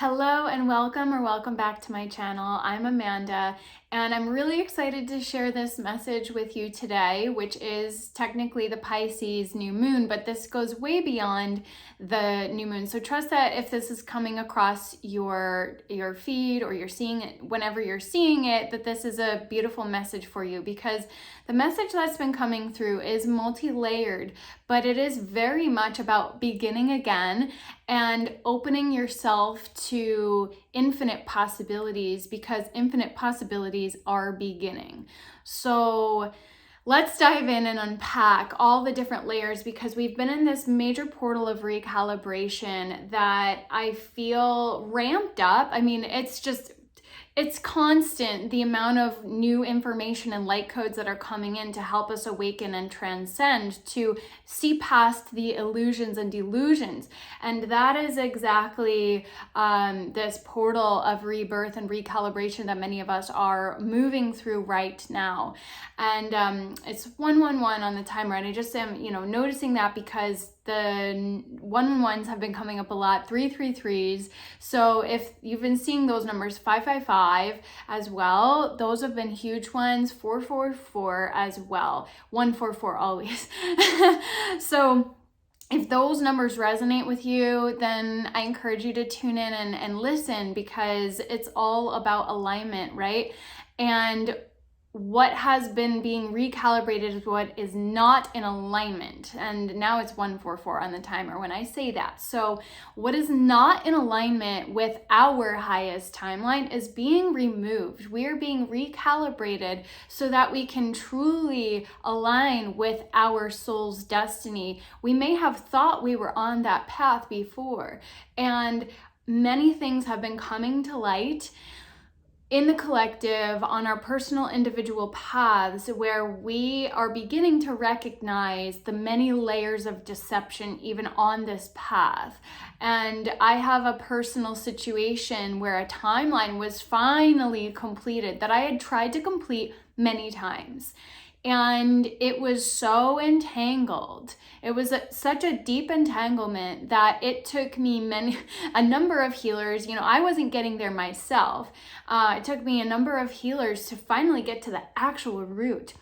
Hello and welcome back to my channel. I'm Amanda and I'm really excited to share this message with you today, which is technically the Pisces New Moon, but this goes way beyond the new moon. So trust that if this is coming across your feed or you're seeing it whenever you're seeing it, that this is a beautiful message for you, because the message that's been coming through is multi-layered, but it is very much about beginning again and opening yourself to infinite possibilities, because infinite possibilities are beginning. So let's dive in and unpack all the different layers, because we've been in this major portal of recalibration that I feel ramped up. I mean, it's constant, the amount of new information and light codes that are coming in to help us awaken and transcend, to see past the illusions and delusions. And that is exactly this portal of rebirth and recalibration that many of us are moving through right now. And it's 111 on the timer, and I just am, noticing that because the 111s have been coming up a lot, 333s. So if you've been seeing those numbers, 555 as well, those have been huge ones, 444 as well, 144 always. So if those numbers resonate with you, then I encourage you to tune in and listen, because it's all about alignment, right? And what has been being recalibrated is what is not in alignment. And now it's 144 on the timer when I say that. So what is not in alignment with our highest timeline is being removed. We are being recalibrated so that we can truly align with our soul's destiny. We may have thought we were on that path before, and many things have been coming to light in the collective on our personal individual paths, where we are beginning to recognize the many layers of deception even on this path. And I have a personal situation where a timeline was finally completed that I had tried to complete many times. And it was so entangled. It was such a deep entanglement that it took me a number of healers. I wasn't getting there myself. It took me a number of healers to finally get to the actual root.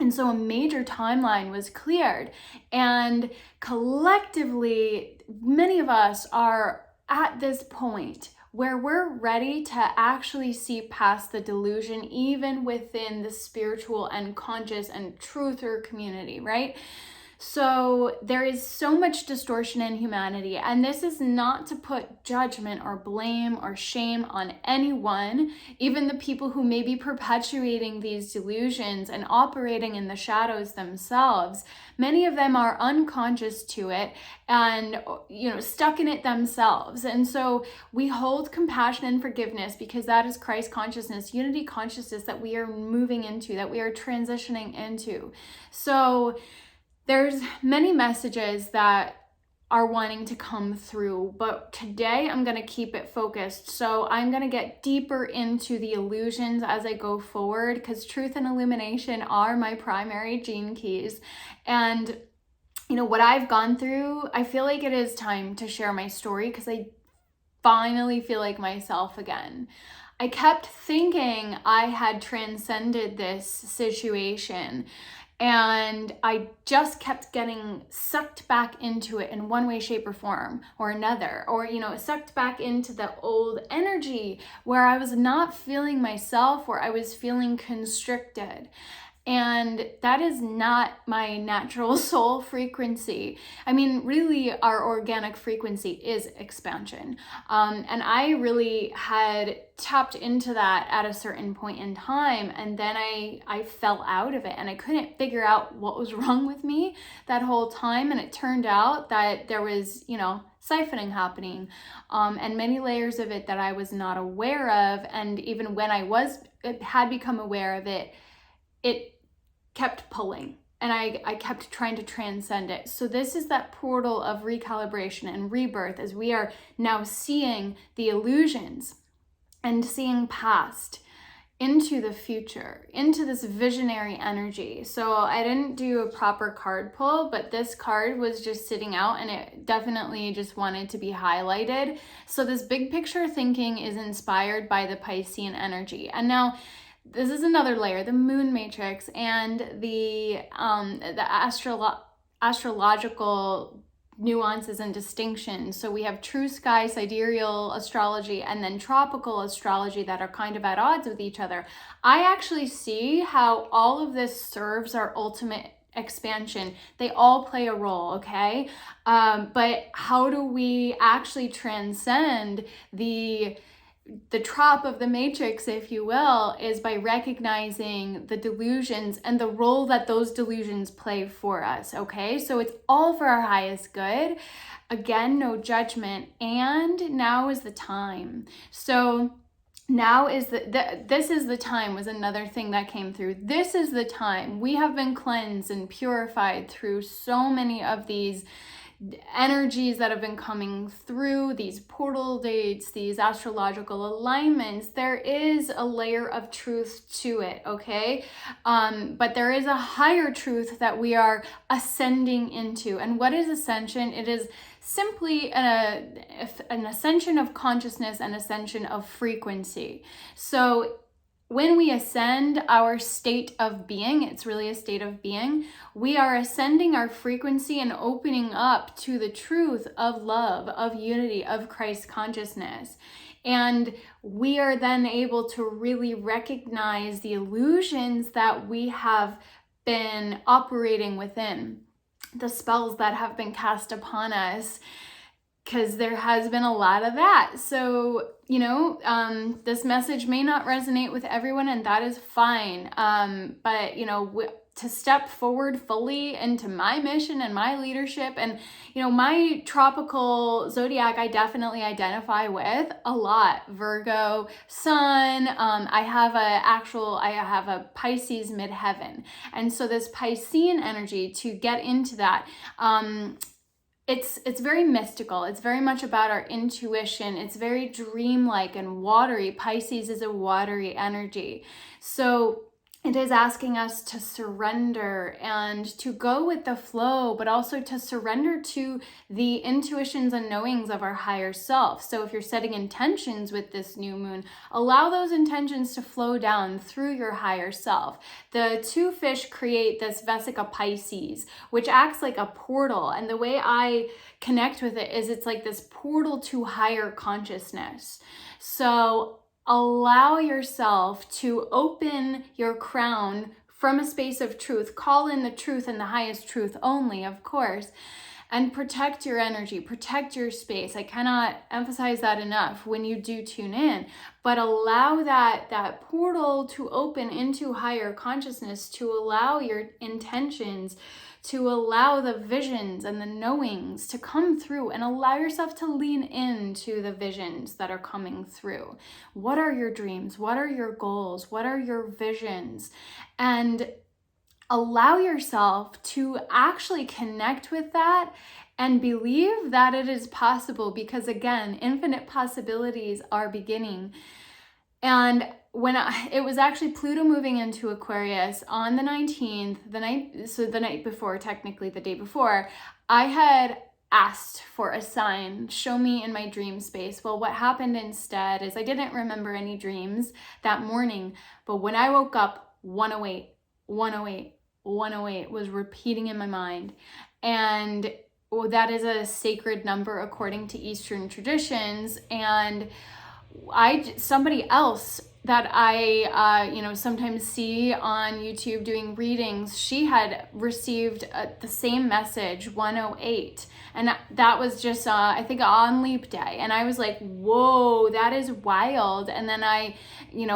And so a major timeline was cleared. And collectively, many of us are at this point where we're ready to actually see past the delusion, even within the spiritual and conscious and truther community, right? So there is so much distortion in humanity, and this is not to put judgment or blame or shame on anyone, even the people who may be perpetuating these delusions and operating in the shadows themselves. Many of them are unconscious to it and, stuck in it themselves. And so we hold compassion and forgiveness, because that is Christ consciousness, unity consciousness that we are moving into, that we are transitioning into. So there's many messages that are wanting to come through, but today I'm going to keep it focused. So I'm going to get deeper into the illusions as I go forward, because truth and illumination are my primary gene keys. And what I've gone through, I feel like it is time to share my story, because I finally feel like myself again. I kept thinking I had transcended this situation, and I just kept getting sucked back into it in one way, shape, or form or another, or, sucked back into the old energy where I was not feeling myself, where I was feeling constricted. And that is not my natural soul frequency. I mean, really, our organic frequency is expansion. And I really had tapped into that at a certain point in time. And then I fell out of it, and I couldn't figure out what was wrong with me that whole time. And it turned out that there was, siphoning happening, and many layers of it that I was not aware of. And even when I had become aware of it, it kept pulling, and I kept trying to transcend it. So this is that portal of recalibration and rebirth, as we are now seeing the illusions and seeing past into the future, into this visionary energy. So I didn't do a proper card pull, but this card was just sitting out and it definitely just wanted to be highlighted. So this big picture thinking is inspired by the Piscean energy. And now this is another layer, the moon matrix and the astrological nuances and distinctions. So we have true sky sidereal astrology and then tropical astrology that are kind of at odds with each other. I actually see how all of this serves our ultimate expansion. They all play a role, okay? But how do we actually transcend the trop of the matrix, if you will, is by recognizing the delusions and the role that those delusions play for us, okay? So it's all for our highest good. Again, no judgment. And now is the time. So now is this is the time was another thing that came through. This is the time. We have been cleansed and purified through so many of these energies that have been coming through, these portal dates, these astrological alignments. There is a layer of truth to it, okay? But there is a higher truth that we are ascending into. And what is ascension? It is simply an ascension of consciousness and ascension of frequency. So when we ascend our state of being, it's really a state of being, we are ascending our frequency and opening up to the truth of love, of unity, of Christ consciousness. And we are then able to really recognize the illusions that we have been operating within, the spells that have been cast upon us, because there has been a lot of that. So, this message may not resonate with everyone, and that is fine. But, to step forward fully into my mission and my leadership and, my tropical zodiac, I definitely identify with a lot. Virgo, Sun, I have a Pisces midheaven. And so this Piscean energy, to get into that, it's very mystical. It's very much about our intuition. It's very dreamlike and watery. Pisces is a watery energy. So it is asking us to surrender and to go with the flow, but also to surrender to the intuitions and knowings of our higher self. So if you're setting intentions with this new moon, allow those intentions to flow down through your higher self. The two fish create this Vesica Pisces, which acts like a portal. And the way I connect with it is it's like this portal to higher consciousness. So allow yourself to open your crown from a space of truth. Call in the truth and the highest truth only, of course, and protect your energy, protect your space. I cannot emphasize that enough when you do tune in, but allow that portal to open into higher consciousness, to allow your intentions, to allow the visions and the knowings to come through, and allow yourself to lean into the visions that are coming through. What are your dreams? What are your goals? What are your visions? And allow yourself to actually connect with that and believe that it is possible, because again, infinite possibilities are beginning. And it was actually Pluto moving into Aquarius on the 19th, the night before, technically the day before, I had asked for a sign, show me in my dream space. Well, what happened instead is I didn't remember any dreams that morning, but when I woke up, 108, 108, 108 was repeating in my mind. And that is a sacred number according to Eastern traditions. And somebody else that I, sometimes see on YouTube doing readings, she had received the same message, 108. And that was just, I think, on Leap Day. And I was like, whoa, that is wild. And then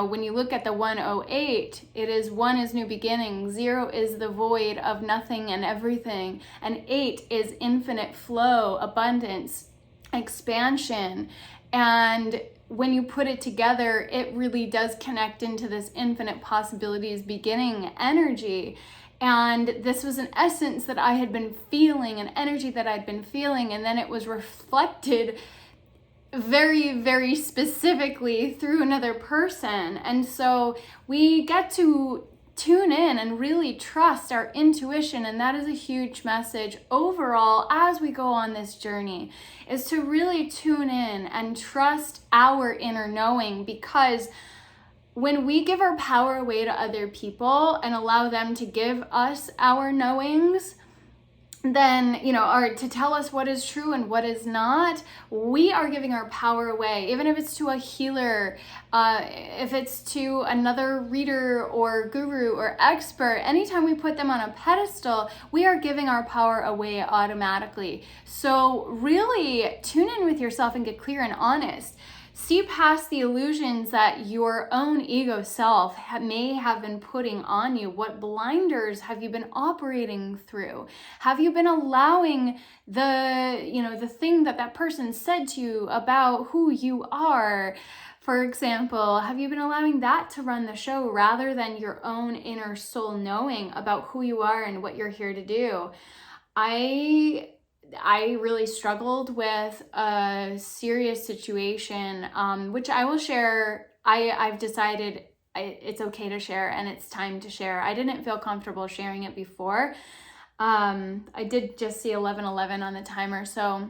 when you look at the 108, it is 1 is new beginning, 0 is the void of nothing and everything, and 8 is infinite flow, abundance, expansion. And when you put it together, it really does connect into this infinite possibilities beginning energy. And this was an essence that I had been feeling, an energy that I'd been feeling, and then it was reflected very, very specifically through another person. And so we get to tune in and really trust our intuition. And that is a huge message overall as we go on this journey, is to really tune in and trust our inner knowing, because when we give our power away to other people and allow them to give us our knowings, then, or to tell us what is true and what is not, we are giving our power away. Even if it's to a healer, if it's to another reader or guru or expert, anytime we put them on a pedestal, we are giving our power away automatically. So really tune in with yourself and get clear and honest. See past the illusions that your own ego self may have been putting on you. What blinders have you been operating through? Have you been allowing the thing that person said to you about who you are? For example, have you been allowing that to run the show rather than your own inner soul knowing about who you are and what you're here to do? I really struggled with a serious situation, which I will share. I've decided it's okay to share and it's time to share. I didn't feel comfortable sharing it before. I did just see 11:11 on the timer, so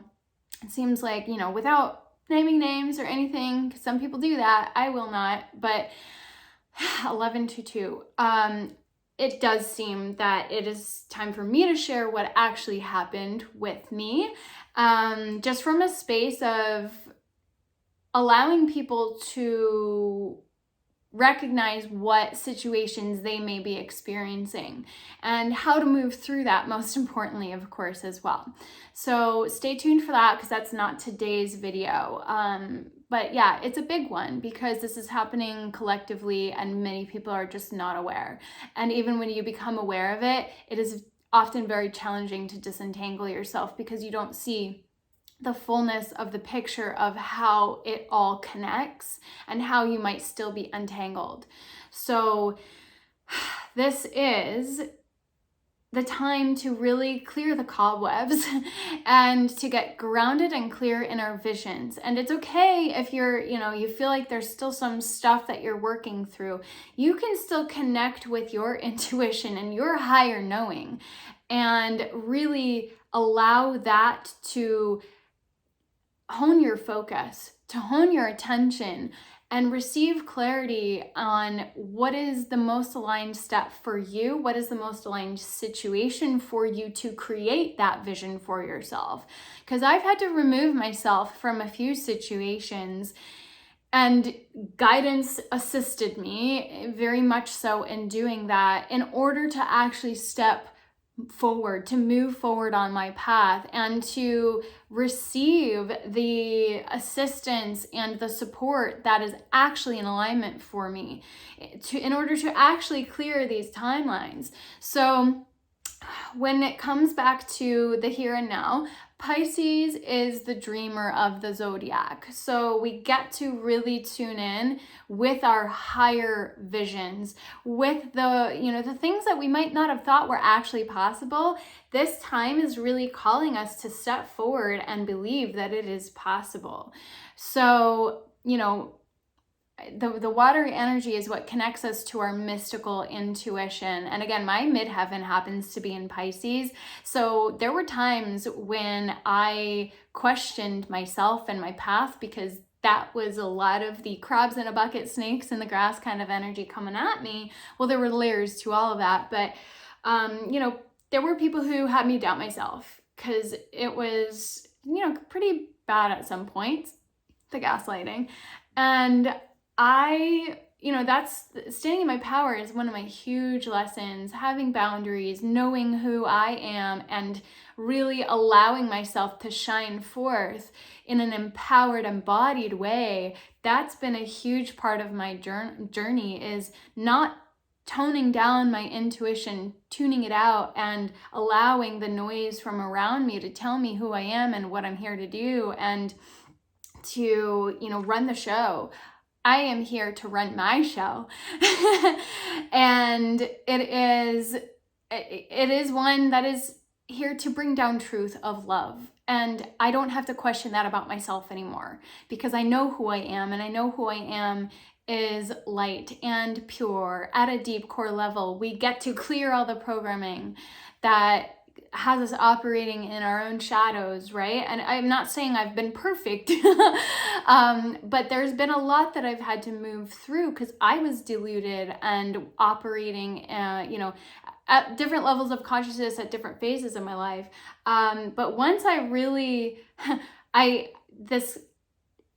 it seems like, without naming names or anything, 'cause some people do that, I will not, but 11:22. It does seem that it is time for me to share what actually happened with me, just from a space of allowing people to recognize what situations they may be experiencing and how to move through that, most importantly, of course, as well. So stay tuned for that, because that's not today's video. But yeah, it's a big one because this is happening collectively and many people are just not aware. And even when you become aware of it, it is often very challenging to disentangle yourself because you don't see the fullness of the picture of how it all connects and how you might still be untangled. So this is the time to really clear the cobwebs and to get grounded and clear in our visions. And it's okay if you feel like there's still some stuff that you're working through. You can still connect with your intuition and your higher knowing and really allow that to hone your focus, to hone your attention, and receive clarity on what is the most aligned step for you, what is the most aligned situation for you to create that vision for yourself. Because I've had to remove myself from a few situations, and guidance assisted me very much so in doing that in order to actually step forward, to move forward on my path and to receive the assistance and the support that is actually in alignment for me in order to actually clear these timelines. So when it comes back to the here and now, Pisces is the dreamer of the zodiac. So we get to really tune in with our higher visions, with the things that we might not have thought were actually possible. This time is really calling us to step forward and believe that it is possible. So, the watery energy is what connects us to our mystical intuition. And again, my midheaven happens to be in Pisces. So there were times when I questioned myself and my path, because that was a lot of the crabs in a bucket, snakes in the grass kind of energy coming at me. Well, there were layers to all of that. But, there were people who had me doubt myself because it was, pretty bad at some points, the gaslighting. And that's standing in my power is one of my huge lessons, having boundaries, knowing who I am, and really allowing myself to shine forth in an empowered, embodied way. That's been a huge part of my journey, is not toning down my intuition, tuning it out, and allowing the noise from around me to tell me who I am and what I'm here to do, and to, run the show. I am here to run my show. And it is one that is here to bring down truth of love. And I don't have to question that about myself anymore, because I know who I am, and I know who I am is light and pure at a deep core level. We get to clear all the programming that has us operating in our own shadows, right? And I'm not saying I've been perfect, but there's been a lot that I've had to move through because I was deluded and operating, at different levels of consciousness at different phases of my life. But once I really, this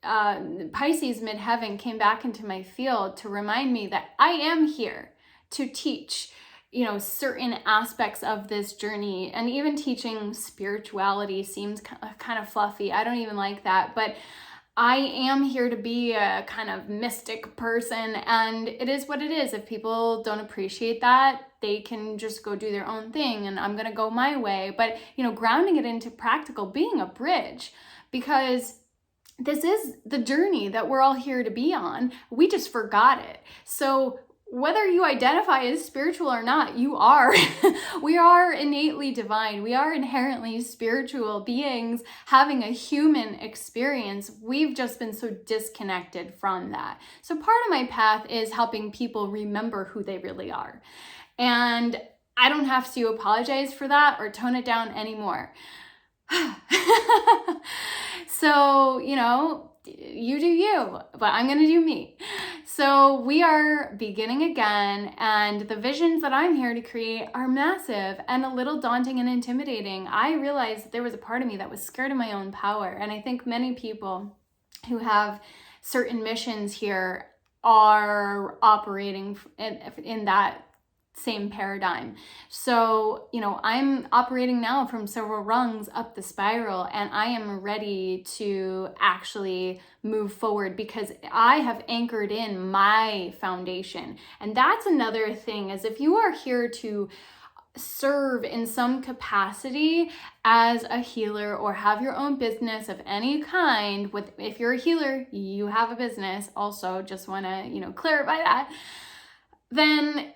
Pisces midheaven came back into my field to remind me that I am here to teach, certain aspects of this journey. And even teaching spirituality seems kind of fluffy. I don't even like that, but I am here to be a kind of mystic person, and it is what it is. If people don't appreciate that, they can just go do their own thing, and I'm gonna go my way. But, grounding it into practical, being a bridge, because this is the journey that we're all here to be on. We just forgot it. So whether you identify as spiritual or not, you are. We are innately divine. We are inherently spiritual beings having a human experience. We've just been so disconnected from that. So part of my path is helping people remember who they really are. And I don't have to apologize for that or tone it down anymore. So, you do you, but I'm going to do me. So we are beginning again, and the visions that I'm here to create are massive and a little daunting and intimidating. I realized that there was a part of me that was scared of my own power, and I think many people who have certain missions here are operating in that same paradigm. So, I'm operating now from several rungs up the spiral, and I am ready to actually move forward because I have anchored in my foundation. And that's another thing, is if you are here to serve in some capacity as a healer or have your own business of any kind, if you're a healer, you have a business also, just want to, clarify that, then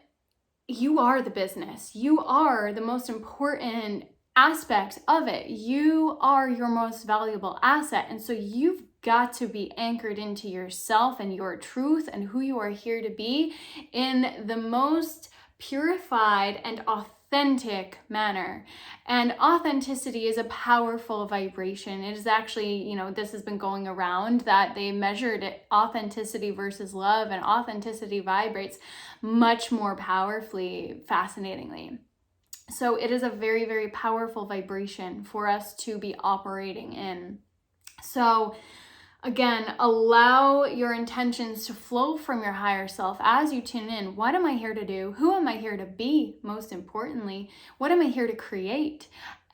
you are the business. You are the most important aspect of it. You are your most valuable asset. And so you've got to be anchored into yourself and your truth and who you are here to be in the most purified and authentic manner. And authenticity is a powerful vibration. It is actually, this has been going around that they measured it, authenticity versus love, and authenticity vibrates much more powerfully, fascinatingly. So it is a very, very powerful vibration for us to be operating in. So again, allow your intentions to flow from your higher self as you tune in. What am I here to do? Who am I here to be? Most importantly, what am I here to create?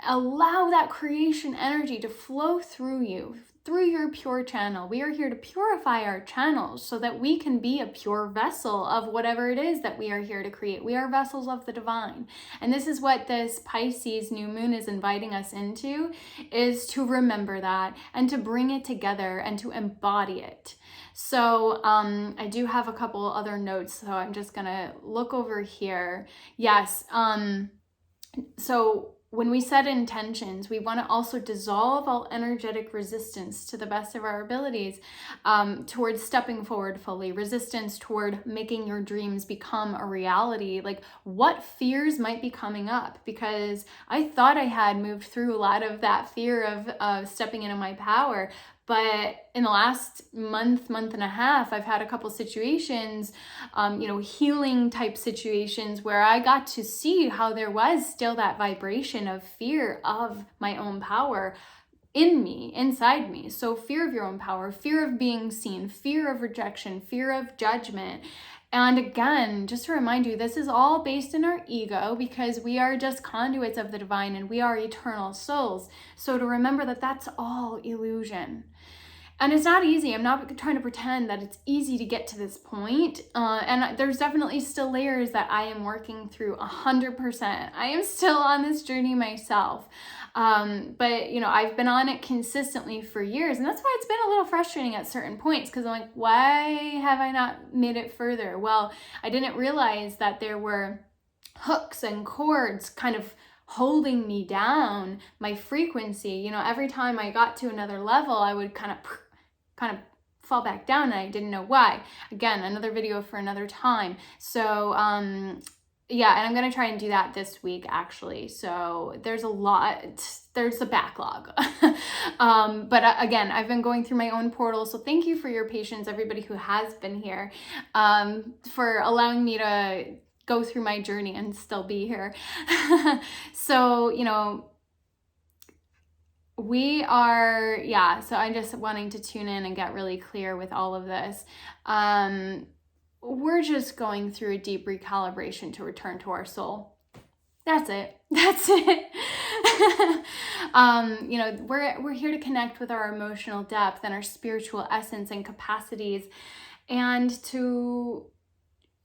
Allow that creation energy to flow through you, through your pure channel. We are here to purify our channels so that we can be a pure vessel of whatever it is that we are here to create. We are vessels of the divine. And this is what this Pisces new moon is inviting us into, is to remember that and to bring it together and to embody it. So I do have a couple other notes, so I'm just gonna look over here. Yes, so when we set intentions, we want to also dissolve all energetic resistance to the best of our abilities towards stepping forward fully, resistance toward making your dreams become a reality. Like, what fears might be coming up? Because I thought I had moved through a lot of that fear of stepping into my power. But in the last month and a half, I've had a couple situations, healing type situations where I got to see how there was still that vibration of fear of my own power in me, inside me. So fear of your own power, fear of being seen, fear of rejection, fear of judgment. And again, just to remind you, this is all based in our ego because we are just conduits of the divine and we are eternal souls. So to remember that that's all illusion. And it's not easy. I'm not trying to pretend that it's easy to get to this point. And there's definitely still layers that I am working through 100%. I am still on this journey myself. But I've been on it consistently for years. And that's why it's been a little frustrating at certain points, because I'm like, why have I not made it further? Well, I didn't realize that there were hooks and cords kind of holding me down, my frequency. You know, every time I got to another level, I would kind of fall back down, and I didn't know why. Again, another video for another time. So yeah, and I'm gonna try and do that this week actually. So there's a lot, there's a backlog. But again, I've been going through my own portal. So thank you for your patience, everybody who has been here, for allowing me to go through my journey and still be here. So, you know, we are, yeah, so I'm just wanting to tune in and get really clear with all of this. We're just going through a deep recalibration to return to our soul. That's it. That's it. You know, we're here to connect with our emotional depth and our spiritual essence and capacities, and to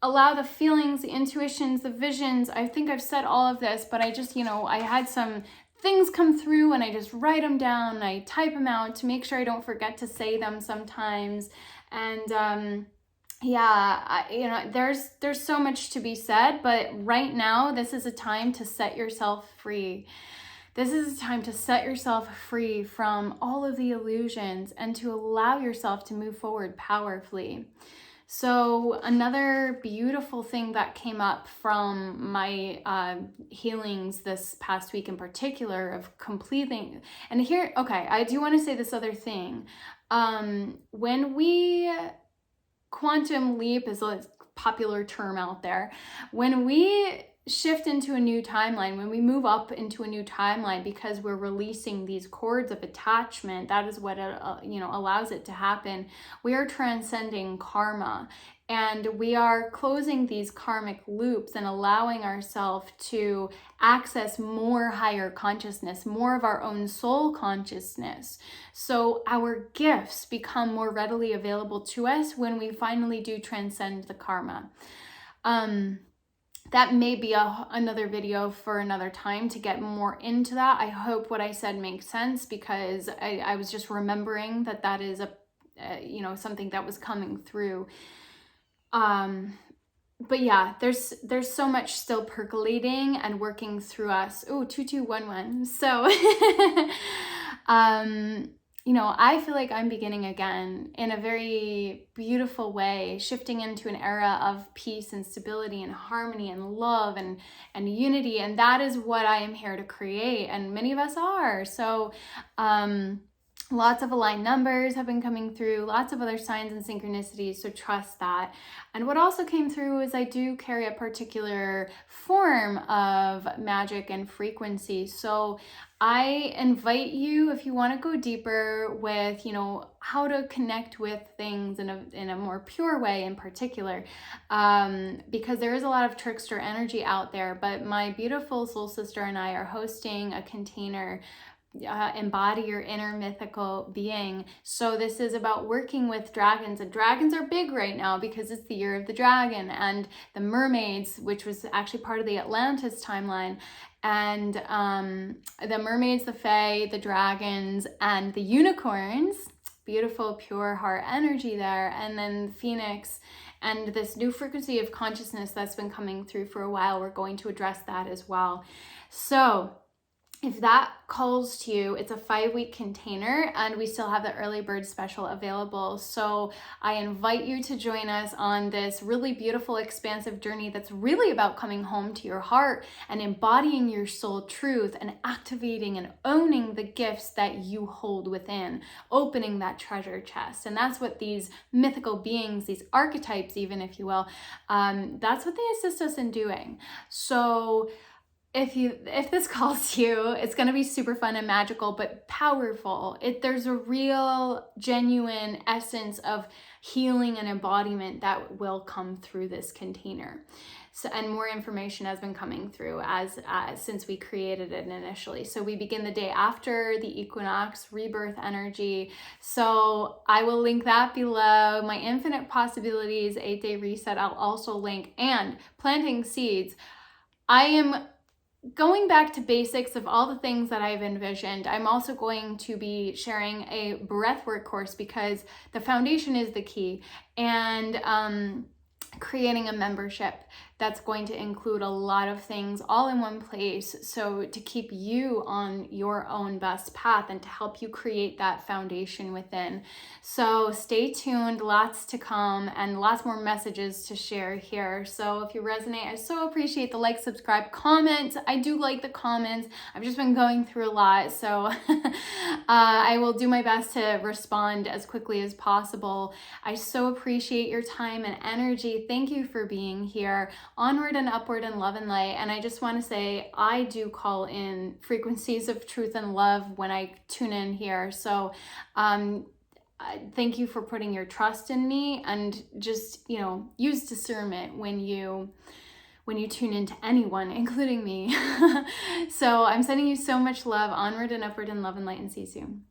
allow the feelings, the intuitions, the visions. I think I've said all of this, but I just, you know, I had some things come through and I just write them down and I type them out to make sure I don't forget to say them sometimes. And yeah, you know, there's so much to be said, but right now, this is a time to set yourself free. This is a time to set yourself free from all of the illusions and to allow yourself to move forward powerfully. So another beautiful thing that came up from my healings this past week in particular of completing, and here, okay, I do want to say this other thing. When we quantum leap is a popular term out there. When we shift into a new timeline, when we move up into a new timeline, because we're releasing these cords of attachment, that is what you know, allows it to happen. We are transcending karma, and we are closing these karmic loops and allowing ourselves to access more higher consciousness, more of our own soul consciousness. So our gifts become more readily available to us when we finally do transcend the karma. That may be another video for another time to get more into that. I hope what I said makes sense, because I was just remembering that is you know, something that was coming through. But yeah, there's so much still percolating and working through us. Oh, 2211. So, you know, I feel like I'm beginning again in a very beautiful way, shifting into an era of peace and stability and harmony and love and unity. And that is what I am here to create. And many of us are. So, lots of aligned numbers have been coming through, lots of other signs and synchronicities, so trust that. And what also came through is I do carry a particular form of magic and frequency. So I invite you, if you want to go deeper with, you know, how to connect with things in a more pure way in particular, because there is a lot of trickster energy out there, but my beautiful soul sister and I are hosting a container, Embody Your Inner Mythical Being. So this is about working with dragons, and dragons are big right now because it's the year of the dragon, and the mermaids, which was actually part of the Atlantis timeline, and the mermaids, the fae, the dragons, and the unicorns, beautiful pure heart energy there, and then the phoenix, and this new frequency of consciousness that's been coming through for a while. We're going to address that as well. So if that calls to you, it's a 5-week container, and we still have the early bird special available. So I invite you to join us on this really beautiful, expansive journey that's really about coming home to your heart and embodying your soul truth and activating and owning the gifts that you hold within, opening that treasure chest. And that's what these mythical beings, these archetypes, even if you will, that's what they assist us in doing. So if this calls you, it's going to be super fun and magical, but powerful. There's a real, genuine essence of healing and embodiment that will come through this container. So, and more information has been coming through since we created it initially. So we begin the day after the equinox, rebirth energy. So I will link that below. My Infinite Possibilities 8-day reset, I'll also link, and planting seeds. I am going back to basics of all the things that I've envisioned. I'm also going to be sharing a breathwork course because the foundation is the key, and creating a membership that's going to include a lot of things all in one place. So to keep you on your own best path and to help you create that foundation within. So stay tuned, lots to come and lots more messages to share here. So if you resonate, I so appreciate the like, subscribe, comment. I do like the comments. I've just been going through a lot, so I will do my best to respond as quickly as possible. I so appreciate your time and energy. Thank you for being here. Onward and upward in love and light. And I just want to say, I do call in frequencies of truth and love when I tune in here. So thank you for putting your trust in me, and just, use discernment when you tune into anyone, including me. So I'm sending you so much love. Onward and upward in love and light, and see you soon.